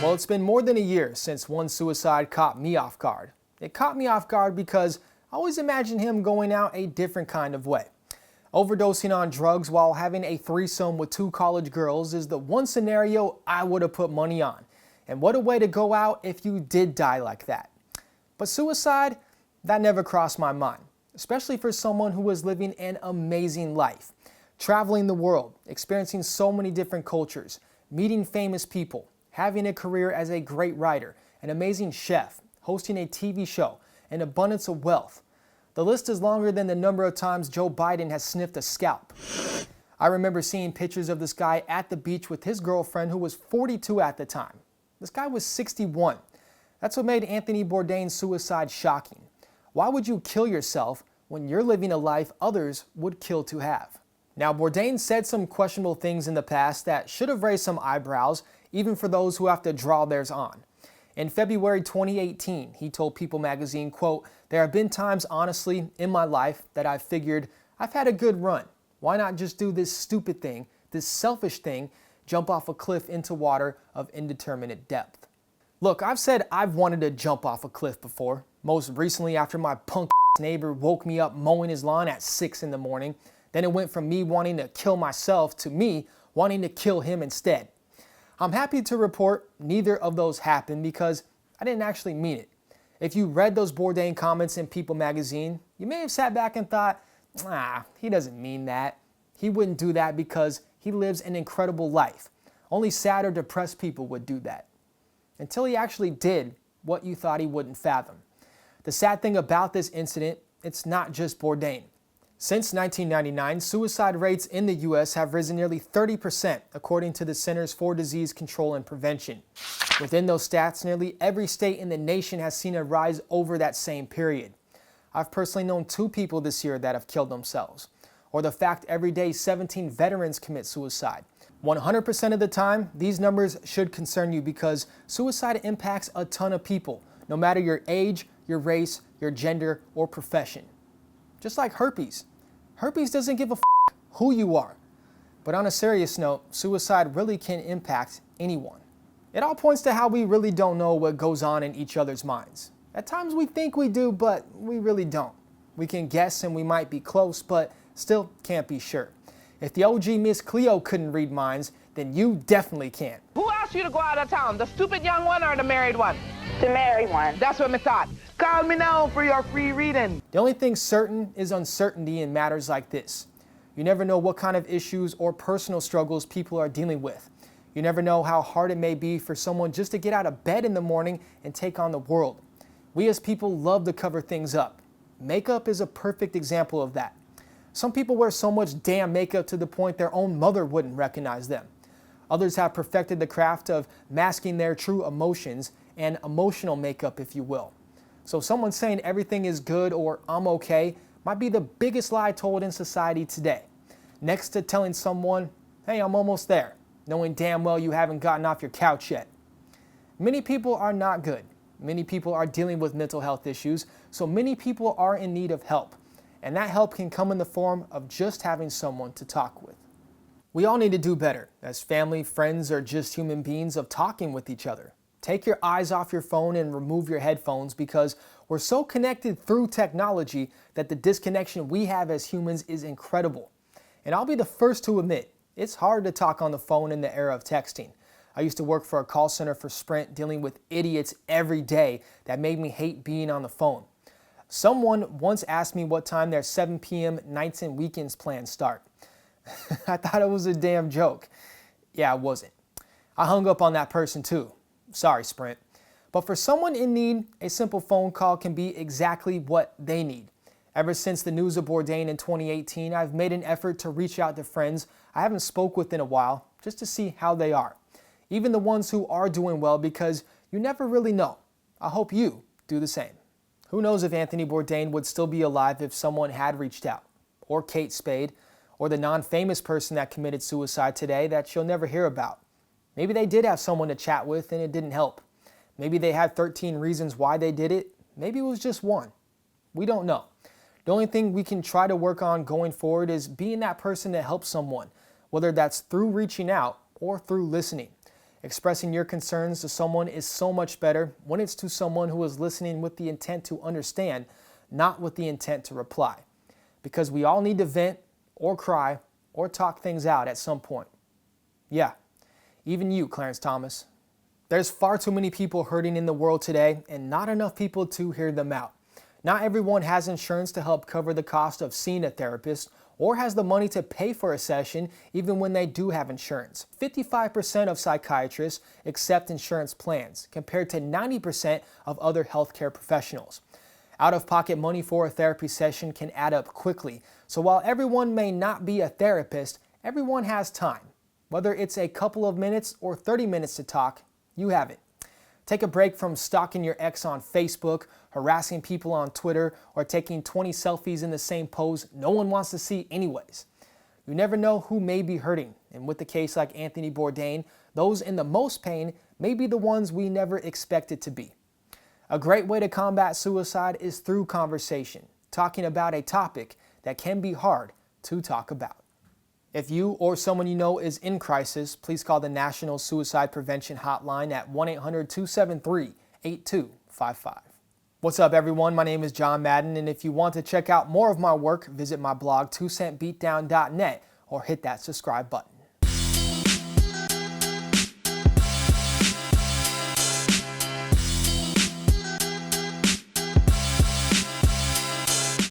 Well, it's been more than a year since one suicide caught me off guard. It caught me off guard because I always imagined him going out a different kind of way. Overdosing on drugs while having a threesome with two college girls is the one scenario I would have put money on. And what a way to go out if you did die like that. But suicide, that never crossed my mind, especially for someone who was living an amazing life. Traveling the world, experiencing so many different cultures, meeting famous people, having a career as a great writer, an amazing chef, hosting a TV show, an abundance of wealth. The list is longer than the number of times Joe Biden has sniffed a scalp. I remember seeing pictures of this guy at the beach with his girlfriend who was 42 at the time. This guy was 61. That's what made Anthony Bourdain's suicide shocking. Why would you kill yourself when you're living a life others would kill to have? Now, Bourdain said some questionable things in the past that should have raised some eyebrows, even for those who have to draw theirs on. In February 2018, he told People magazine, quote, "There have been times, honestly, in my life that I've figured I've had a good run. Why not just do this stupid thing, this selfish thing, jump off a cliff into water of indeterminate depth?" Look, I've said I've wanted to jump off a cliff before, most recently after my punk neighbor woke me up mowing his lawn at 6 in the morning. Then it went from me wanting to kill myself to me wanting to kill him instead. I'm happy to report neither of those happened because I didn't actually mean it. If you read those Bourdain comments in People magazine, you may have sat back and thought, he doesn't mean that. He wouldn't do that because he lives an incredible life. Only sad or depressed people would do that. Until he actually did what you thought he wouldn't fathom. The sad thing about this incident, it's not just Bourdain. Since 1999, suicide rates in the U.S. have risen nearly 30%, according to the Centers for Disease Control and Prevention. Within those stats, nearly every state in the nation has seen a rise over that same period. I've personally known 2 people this year that have killed themselves. Or the fact every day 17 veterans commit suicide. 100% of the time, these numbers should concern you because suicide impacts a ton of people, no matter your age, your race, your gender, or profession. Just like herpes. Herpes doesn't give a who you are. But on a serious note, suicide really can impact anyone. It all points to how we really don't know what goes on in each other's minds. At times we think we do, but we really don't. We can guess and we might be close, but still can't be sure. If the OG Miss Cleo couldn't read minds, then you definitely can't. Who asked you to go out of town? The stupid young one or the married one? The married one. That's what I thought. Call me now for your free reading. The only thing certain is uncertainty in matters like this. You never know what kind of issues or personal struggles people are dealing with. You never know how hard it may be for someone just to get out of bed in the morning and take on the world. We as people love to cover things up. Makeup is a perfect example of that. Some people wear so much damn makeup to the point their own mother wouldn't recognize them. Others have perfected the craft of masking their true emotions and emotional makeup, if you will. So someone saying everything is good or I'm okay might be the biggest lie told in society today. Next to telling someone, hey, I'm almost there, knowing damn well you haven't gotten off your couch yet. Many people are not good. Many people are dealing with mental health issues, so many people are in need of help. And that help can come in the form of just having someone to talk with. We all need to do better, as family, friends, or just human beings, of talking with each other. Take your eyes off your phone and remove your headphones because we're so connected through technology that the disconnection we have as humans is incredible. And I'll be the first to admit, it's hard to talk on the phone in the era of texting. I used to work for a call center for Sprint dealing with idiots every day that made me hate being on the phone. Someone once asked me what time their 7 p.m. nights and weekends plans start. I thought it was a damn joke. Yeah, it wasn't. I hung up on that person too. Sorry, Sprint. But for someone in need, a simple phone call can be exactly what they need. Ever since the news of Bourdain in 2018, I've made an effort to reach out to friends I haven't spoke with in a while, just to see how they are. Even the ones who are doing well, because you never really know. I hope you do the same. Who knows if Anthony Bourdain would still be alive if someone had reached out, or Kate Spade, or the non-famous person that committed suicide today that you'll never hear about. Maybe they did have someone to chat with and it didn't help. Maybe they had 13 reasons why they did it. Maybe it was just one. We don't know. The only thing we can try to work on going forward is being that person to help someone, whether that's through reaching out or through listening. Expressing your concerns to someone is so much better when it's to someone who is listening with the intent to understand, not with the intent to reply. Because we all need to vent or cry or talk things out at some point. Yeah, even you, Clarence Thomas. There's far too many people hurting in the world today and not enough people to hear them out. Not everyone has insurance to help cover the cost of seeing a therapist or has the money to pay for a session even when they do have insurance. 55% of psychiatrists accept insurance plans compared to 90% of other healthcare professionals. Out-of-pocket money for a therapy session can add up quickly, so while everyone may not be a therapist, everyone has time. Whether it's a couple of minutes or 30 minutes to talk, you have it. Take a break from stalking your ex on Facebook, harassing people on Twitter, or taking 20 selfies in the same pose no one wants to see anyways. You never know who may be hurting, and with a case like Anthony Bourdain, those in the most pain may be the ones we never expected to be. A great way to combat suicide is through conversation, talking about a topic that can be hard to talk about. If you or someone you know is in crisis, please call the National Suicide Prevention Hotline at 1-800-273-8255. What's up, everyone? My name is John Madden, and if you want to check out more of my work, visit my blog 2centbeatdown.net or hit that subscribe button.